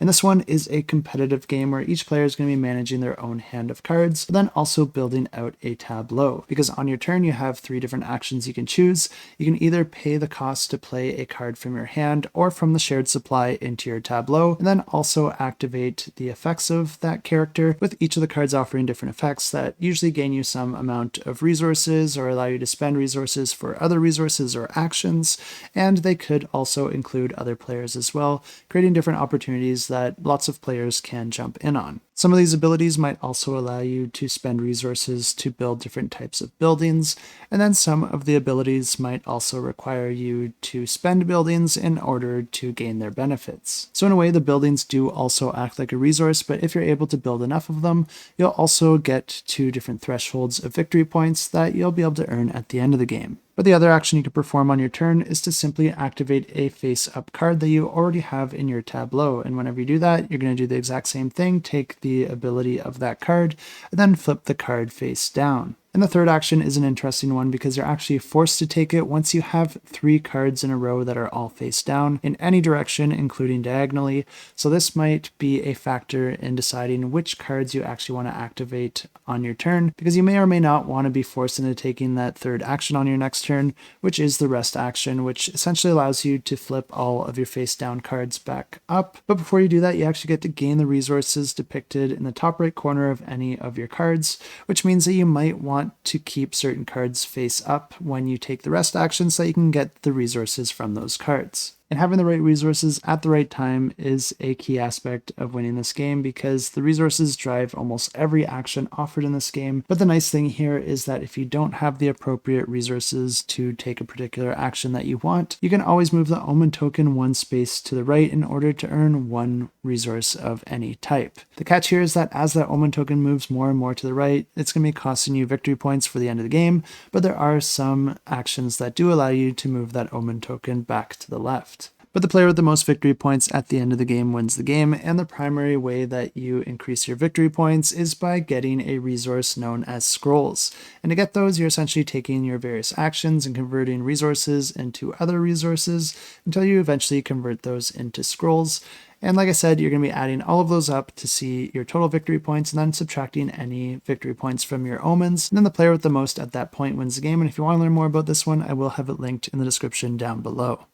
And this one is a competitive game where each player is going to be managing their own hand of cards, but then also building out a tableau. Because on your turn, you have 3 different actions you can choose. You can either pay the cost to play a card from your hand or from the shared supply into your tableau, and then also activate the effects of that character, with each of the cards offering different effects that usually gain you some amount of resources or allow you to spend resources for other resources or actions. And they could also include other players as well, creating different opportunities that lots of players can jump in on. Some of these abilities might also allow you to spend resources to build different types of buildings, and then some of the abilities might also require you to spend buildings in order to gain their benefits. So in a way, the buildings do also act like a resource, but if you're able to build enough of them, you'll also get 2 different thresholds of victory points that you'll be able to earn at the end of the game. But the other action you can perform on your turn is to simply activate a face-up card that you already have in your tableau. And whenever you do that, you're going to do the exact same thing, take the ability of that card, and then flip the card face down. And the third action is an interesting one because you're actually forced to take it once you have 3 cards in a row that are all face down in any direction, including diagonally. So this might be a factor in deciding which cards you actually want to activate on your turn, because you may or may not want to be forced into taking that third action on your next turn, which is the rest action, which essentially allows you to flip all of your face down cards back up. But before you do that, you actually get to gain the resources depicted in the top right corner of any of your cards, which means that you might want to keep certain cards face up when you take the rest action so that you can get the resources from those cards. And having the right resources at the right time is a key aspect of winning this game, because the resources drive almost every action offered in this game. But the nice thing here is that if you don't have the appropriate resources to take a particular action that you want, you can always move the omen token 1 space to the right in order to earn 1 resource of any type. The catch here is that as that omen token moves more and more to the right, it's going to be costing you victory points for the end of the game, but there are some actions that do allow you to move that omen token back to the left. But the player with the most victory points at the end of the game wins the game, and the primary way that you increase your victory points is by getting a resource known as scrolls. And to get those, you're essentially taking your various actions and converting resources into other resources until you eventually convert those into scrolls. And like I said, you're going to be adding all of those up to see your total victory points and then subtracting any victory points from your omens. And then the player with the most at that point wins the game. And if you want to learn more about this one, I will have it linked in the description down below.